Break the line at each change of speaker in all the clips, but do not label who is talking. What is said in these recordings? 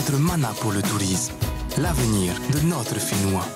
notre mana pour le tourisme, l'avenir de notre Finnois.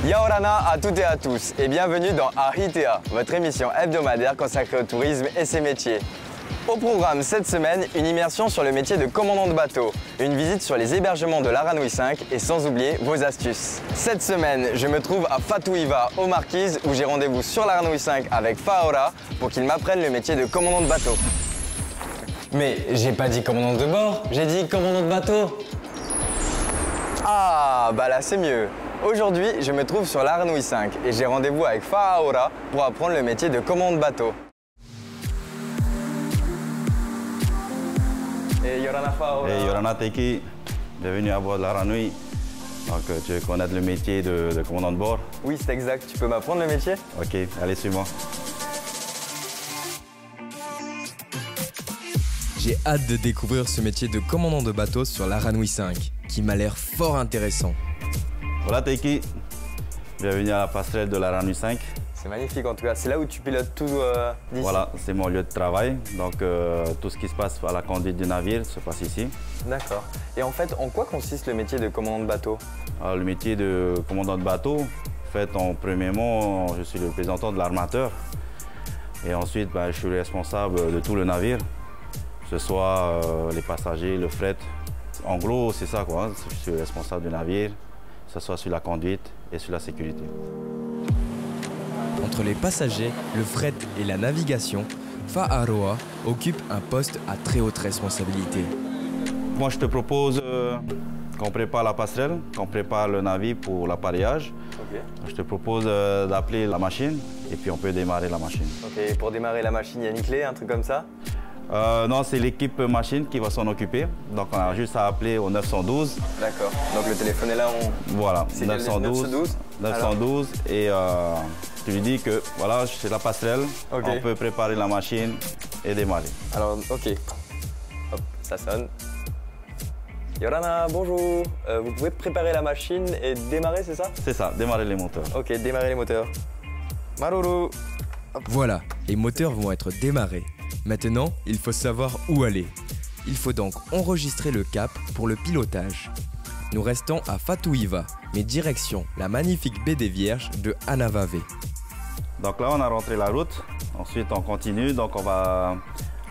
Yaorana à toutes et à tous et bienvenue dans Ahitea, votre émission hebdomadaire consacrée au tourisme et ses métiers. Au programme cette semaine, une immersion sur le métier de commandant de bateau, une visite sur les hébergements de l'Aranui 5 et sans oublier vos astuces. Cette semaine, je me trouve à Fatuhiva, aux Marquises, où j'ai rendez-vous sur l'Aranui 5 avec Faora pour qu'il m'apprenne le métier de commandant de bateau. Mais j'ai pas dit commandant de bord, j'ai dit commandant de bateau. Ah, bah là c'est mieux. Aujourd'hui, je me trouve sur l'Aranui 5 et j'ai rendez-vous avec Faora pour apprendre le métier de commandant de bateau. Et Yorana Faora.
Et Yorana Teki, bienvenue à bord de l'Aranui. Donc tu veux connaître le métier de commandant de bord?
Oui, c'est exact. Tu peux m'apprendre le métier?
Ok, allez, suis-moi.
J'ai hâte de découvrir ce métier de commandant de bateau sur l'Aranui 5, qui m'a l'air fort intéressant.
Voilà Teki, bienvenue à la passerelle de l'Aranui 5.
C'est magnifique en tout cas, c'est là où tu pilotes tout d'ici.
Voilà, c'est mon lieu de travail, donc tout ce qui se passe à la conduite du navire se passe ici.
D'accord. Et en fait, en quoi consiste le métier de commandant de bateau?
Alors, le métier de commandant de bateau, en fait, en premièrement, je suis le représentant de l'armateur. Et ensuite, je suis responsable de tout le navire, que ce soit les passagers, le fret. En gros, c'est ça quoi, je suis responsable du navire, que ce soit sur la conduite et sur la sécurité.
Entre les passagers, le fret et la navigation, Faoroa occupe un poste à très haute responsabilité.
Moi, je te propose qu'on prépare la passerelle, qu'on prépare le navire pour l'appareillage.
Okay.
Je te propose d'appeler la machine et puis on peut démarrer la machine.
Ok, pour démarrer la machine, il y a une clé, un truc comme ça?
Non, c'est l'équipe machine qui va s'en occuper. Donc on a juste à appeler au 912.
D'accord. Donc le téléphone est là,
Voilà,
c'est
912. 912 et tu lui dis que voilà, c'est la passerelle,
okay.
On peut préparer la machine et démarrer.
Alors, ok. Hop, ça sonne. Yorana, bonjour. Vous pouvez préparer la machine et démarrer, c'est ça?
C'est ça, démarrer les moteurs.
Ok, démarrer les moteurs. Maruru.
Voilà, les moteurs vont être démarrés. Maintenant, il faut savoir où aller. Il faut donc enregistrer le cap pour le pilotage. Nous restons à Fatuhiva, mais direction la magnifique baie des Vierges de Anavave.
Donc là, on a rentré la route. Ensuite, on continue. Donc, on va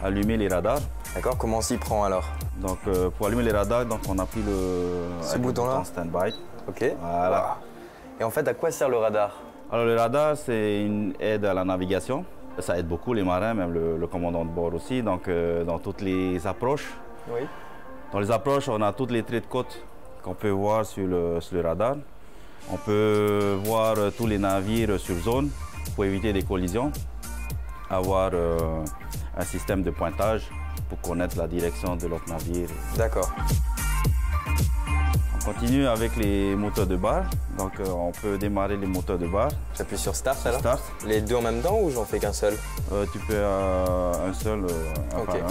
allumer les radars.
D'accord, comment on s'y prend alors?
Donc, pour allumer les radars, donc, on appuie
ce bouton-là?
Stand-by.
Ok.
Voilà.
Et en fait, à quoi sert le radar?
Alors, le radar, c'est une aide à la navigation. Ça aide beaucoup les marins, même le commandant de bord aussi. Donc, dans toutes les approches.
Oui.
Dans les approches, on a toutes les traits de côte qu'on peut voir sur le radar. On peut voir tous les navires sur zone pour éviter des collisions. Avoir un système de pointage pour connaître la direction de l'autre navire.
D'accord.
On continue avec les moteurs de barre. Donc on peut démarrer les moteurs de barre.
J'appuie sur Start alors?
Start.
Les deux en même temps ou j'en fais qu'un seul?
Tu peux un seul, un par un. Ouais.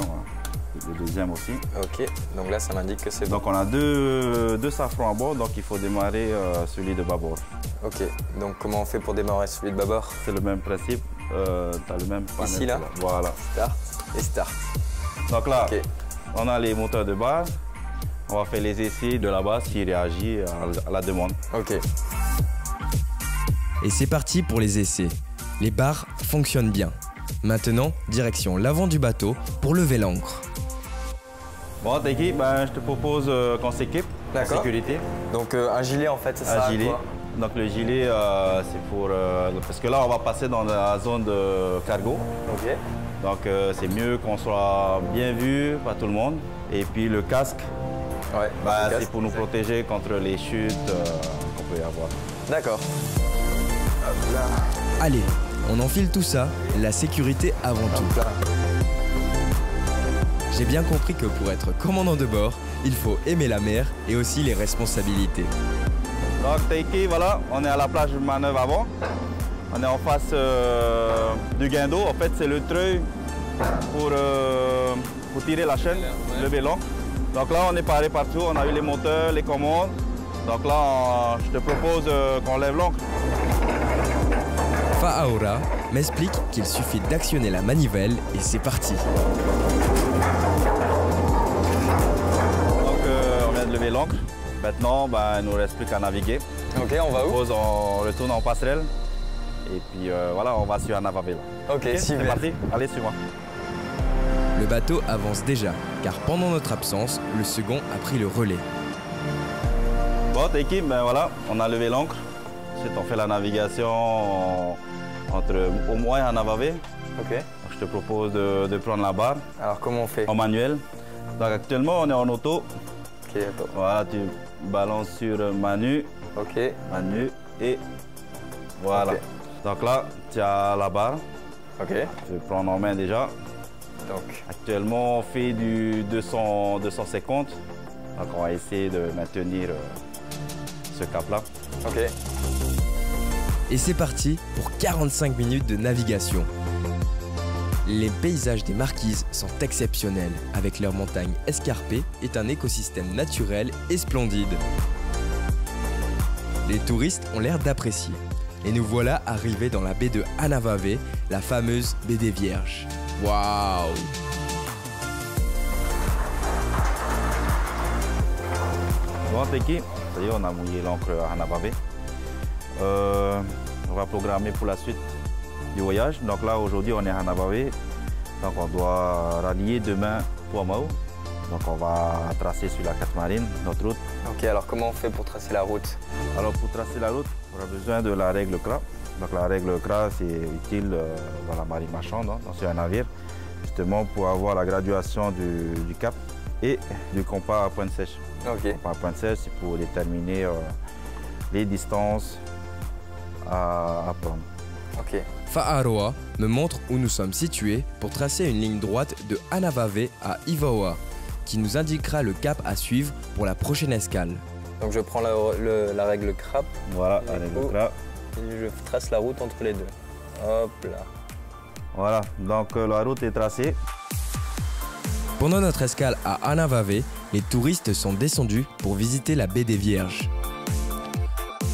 Le deuxième aussi.
Ok, donc là ça m'indique que c'est bon.
Donc on a deux safrans à bord, donc il faut démarrer celui de bâbord.
Ok, donc comment on fait pour démarrer celui de bâbord?
C'est le même principe, tu as le même panel.
Ici là?
Voilà.
Start et Start.
Donc là,
okay.
On a les moteurs de barre. On va faire les essais de la base qui réagit à la demande.
Ok.
Et c'est parti pour les essais. Les barres fonctionnent bien. Maintenant, direction l'avant du bateau pour lever l'ancre.
Bon, Teki, je te propose qu'on s'équipe en sécurité.
Donc un gilet en fait, c'est ça?
Un gilet. Donc le gilet, c'est pour... parce que là, on va passer dans la zone de cargo.
Ok.
Donc c'est mieux qu'on soit bien vu par tout le monde. Et puis le casque,
ouais,
c'est pour nous protéger contre les chutes qu'on peut y avoir.
D'accord.
Allez, on enfile tout ça, la sécurité avant tout. J'ai bien compris que pour être commandant de bord, il faut aimer la mer et aussi les responsabilités.
Donc Taiki, voilà, on est à la plage de manœuvre avant. On est en face du guindeau. En fait, c'est le treuil pour tirer la chaîne, lever l'ancre. Donc là, on est paré partout. On a eu les moteurs, les commandes. Donc là, je te propose qu'on lève l'ancre.
Fa'aora m'explique qu'il suffit d'actionner la manivelle et c'est parti.
Donc on vient de lever l'ancre. Maintenant, il ne nous reste plus qu'à naviguer.
Ok, on va où?
On retourne en passerelle. Et puis voilà, on va sur Anavavé.
Ok,
C'est
super.
parti, allez, suis-moi.
Le bateau avance déjà, car pendant notre absence, le second a pris le relais.
Bon, équipe, voilà, on a levé l'ancre. Ensuite, on fait la navigation entre Omoa et Anavavé.
Ok.
Donc, je te propose de prendre la barre
Alors comment on fait?
en manuel. Donc actuellement, on est en auto.
Ok, attends.
Voilà, tu balances sur Manu,
Ok.
Manu et voilà.
Ok.
Donc là, tu as la barre.
Ok.
Tu peux prendre en main déjà.
Donc,
Actuellement, on fait du 250. Donc on va essayer de maintenir ce cap-là.
ok.
Et c'est parti pour 45 minutes de navigation. Les paysages des Marquises sont exceptionnels, avec leurs montagnes escarpées et un écosystème naturel et splendide. Les touristes ont l'air d'apprécier. Et nous voilà arrivés dans la baie de Anavavé, la fameuse baie des Vierges. Waouh!
Bon, Teki, ça y est, on a mouillé l'encre à Anavavé. On va programmer pour la suite du voyage. Donc là, aujourd'hui, on est à Anavavé. Donc on doit rallier demain pour Mao. Donc on va tracer sur la carte marine notre route.
Ok, alors comment on fait pour tracer la route?
Alors pour tracer la route, on a besoin de la règle CRA. Donc la règle CRA, c'est utile dans la marine marchande, sur un navire, justement pour avoir la graduation du cap et du compas à pointe sèche.
Ok.
Le compas à pointe sèche, c'est pour déterminer les distances à prendre.
Ok.
Fa'aroa me montre où nous sommes situés pour tracer une ligne droite de Anavavé à Ivaoa, qui nous indiquera le cap à suivre pour la prochaine escale.
Donc je prends la règle CRAP
Voilà, la
Et
règle
où
CRA.
et je trace la route entre les deux. Hop là.
Voilà, donc la route est tracée.
Pendant notre escale à Anavavé, les touristes sont descendus pour visiter la baie des Vierges.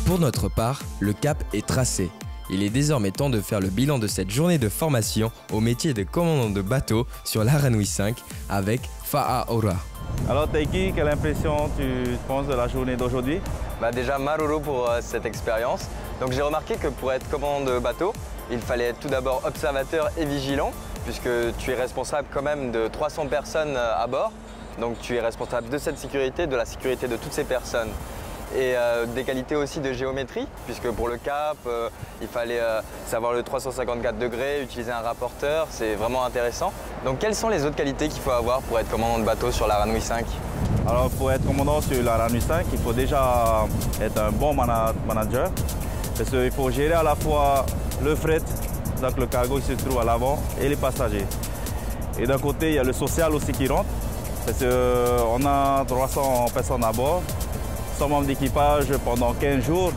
Pour notre part, le cap est tracé. Il est désormais temps de faire le bilan de cette journée de formation au métier de commandant de bateau sur l'Aranui 5 avec Fa'aora.
Alors Taiki, quelle impression tu penses de la journée d'aujourd'hui?
Déjà maruru pour cette expérience. Donc j'ai remarqué que pour être commandant de bateau, il fallait être tout d'abord observateur et vigilant, puisque tu es responsable quand même de 300 personnes à bord. Donc tu es responsable de cette sécurité, de la sécurité de toutes ces personnes. Et des qualités aussi de géométrie, puisque pour le cap, il fallait savoir le 354 degrés, utiliser un rapporteur, c'est vraiment intéressant. Donc quelles sont les autres qualités qu'il faut avoir pour être commandant de bateau sur l'Aranui 5?
Alors pour être commandant sur l'Aranui 5, il faut déjà être un bon manager, parce qu'il faut gérer à la fois le fret, donc le cargo qui se trouve à l'avant, et les passagers. Et d'un côté, il y a le social aussi qui rentre, parce qu'on a 300 personnes à bord. 100 membres d'équipage pendant 15 jours,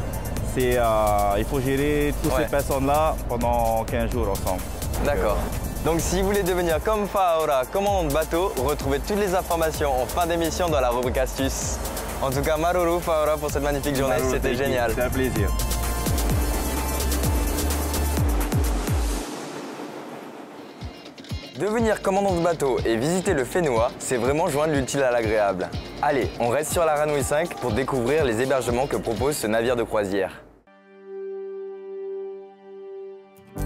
il faut gérer toutes ces personnes-là pendant 15 jours ensemble.
D'accord. Donc si vous voulez devenir comme Fa'aora, commandant de bateau, retrouvez toutes les informations en fin d'émission dans la rubrique astuces. En tout cas, maruru Fa'aora pour cette magnifique journée, c'était génial.
C'était un plaisir.
Devenir commandant de bateau et visiter le Fénois, c'est vraiment joindre l'utile à l'agréable. Allez, on reste sur l'Aranui 5 pour découvrir les hébergements que propose ce navire de croisière.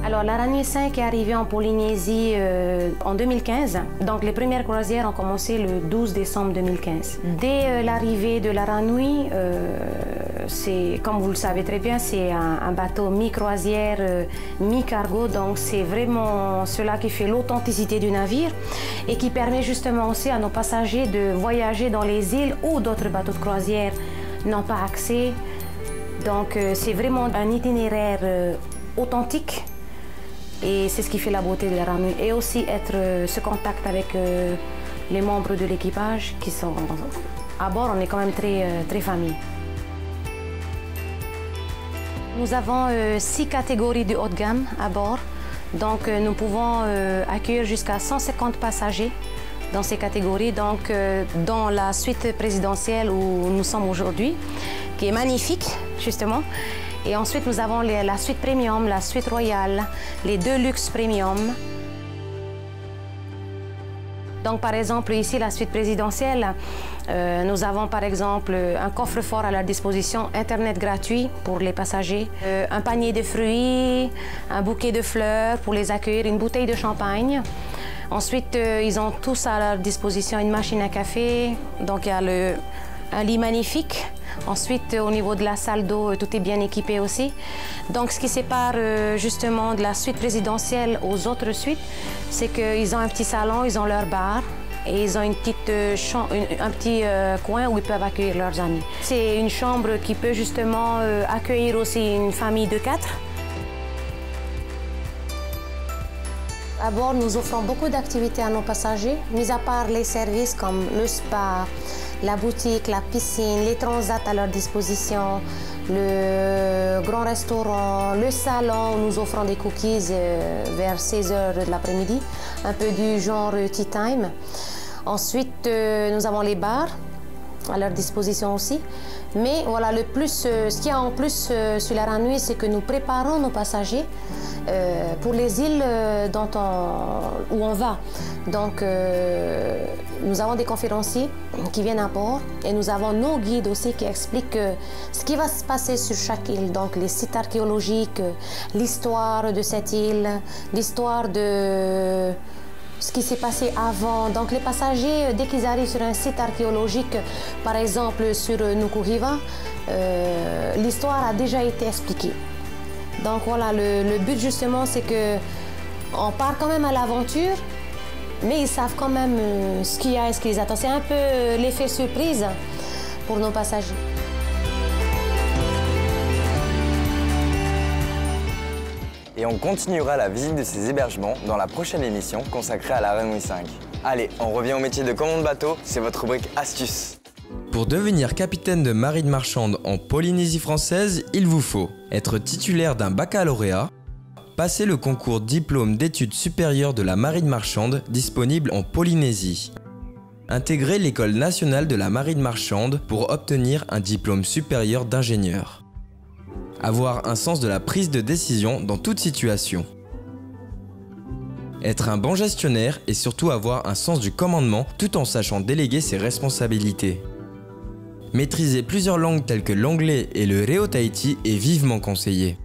Alors, l'Aranui 5 est arrivé en Polynésie en 2015. Donc, les premières croisières ont commencé le 12 décembre 2015. Dès l'arrivée de l'Aranui, comme vous le savez très bien, c'est un bateau mi-croisière, mi-cargo. Donc, c'est vraiment cela qui fait l'authenticité du navire et qui permet justement aussi à nos passagers de voyager dans les îles où d'autres bateaux de croisière n'ont pas accès. Donc c'est vraiment un itinéraire authentique et c'est ce qui fait la beauté de la Rà Nui. Et aussi être ce contact avec les membres de l'équipage qui sont à bord, on est quand même très famille. Nous avons 6 catégories de haut de gamme à bord. Donc nous pouvons accueillir jusqu'à 150 passagers dans ces catégories. Donc dans la suite présidentielle où nous sommes aujourd'hui, qui est magnifique justement. Et ensuite nous avons la suite premium, la suite royale, les 2 luxe premium. Donc par exemple ici la suite présidentielle, nous avons par exemple un coffre-fort à leur disposition, internet gratuit pour les passagers, un panier de fruits, un bouquet de fleurs pour les accueillir, une bouteille de champagne. Ensuite ils ont tous à leur disposition une machine à café, donc il y a un lit magnifique. Ensuite, au niveau de la salle d'eau, tout est bien équipé aussi. Donc, ce qui sépare justement de la suite présidentielle aux autres suites, c'est qu'ils ont un petit salon, ils ont leur bar et ils ont un petit coin où ils peuvent accueillir leurs amis. C'est une chambre qui peut justement accueillir aussi une famille de 4. À bord, nous offrons beaucoup d'activités à nos passagers, mis à part les services comme le spa, la boutique, la piscine, les transats à leur disposition, le grand restaurant, le salon où nous offrons des cookies vers 16h de l'après-midi, un peu du genre tea time. Ensuite, nous avons les bars à leur disposition aussi. Mais voilà, ce qu'il y a en plus sur la Rà Nui, c'est que nous préparons nos passagers pour les îles où on va. Donc, nous avons des conférenciers qui viennent à bord et nous avons nos guides aussi qui expliquent ce qui va se passer sur chaque île. Donc, les sites archéologiques, l'histoire de cette île, l'histoire de ce qui s'est passé avant. Donc les passagers, dès qu'ils arrivent sur un site archéologique, par exemple sur Nuku Hiva, l'histoire a déjà été expliquée. Donc voilà, le but justement, c'est qu'on part quand même à l'aventure, mais ils savent quand même ce qu'il y a et ce qui les attend. C'est un peu l'effet surprise pour nos passagers.
Et on continuera la visite de ces hébergements dans la prochaine émission consacrée à la Rà Nui 5. Allez, on revient au métier de commandant de bateau, c'est votre rubrique astuce.
Pour devenir capitaine de marine marchande en Polynésie française, il vous faut être titulaire d'un baccalauréat, passer le concours diplôme d'études supérieures de la marine marchande disponible en Polynésie, intégrer l'école nationale de la marine marchande pour obtenir un diplôme supérieur d'ingénieur, avoir un sens de la prise de décision dans toute situation, être un bon gestionnaire et surtout avoir un sens du commandement tout en sachant déléguer ses responsabilités. Maîtriser plusieurs langues telles que l'anglais et le Reo Tahiti est vivement conseillé.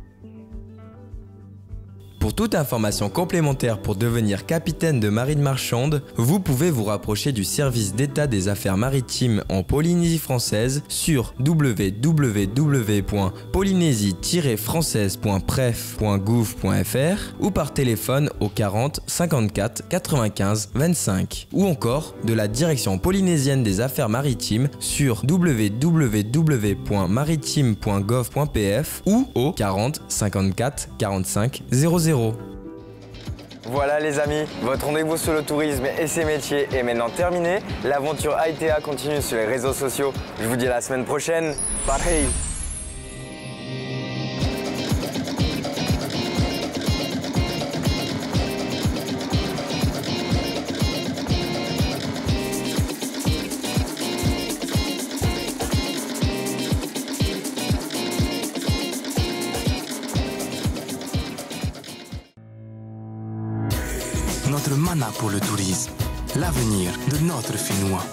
Pour toute information complémentaire pour devenir capitaine de marine marchande, vous pouvez vous rapprocher du service d'État des affaires maritimes en Polynésie française sur www.polynésie-française.pref.gouv.fr ou par téléphone au 40 54 95 25 ou encore de la direction polynésienne des affaires maritimes sur www.maritime.gov.pf ou au 40 54 45 00.
Voilà les amis, votre rendez-vous sur le tourisme et ses métiers est maintenant terminé. L'aventure AITA continue sur les réseaux sociaux. Je vous dis à la semaine prochaine. Pareil.
Notre mana pour le tourisme, l'avenir de notre Finnois.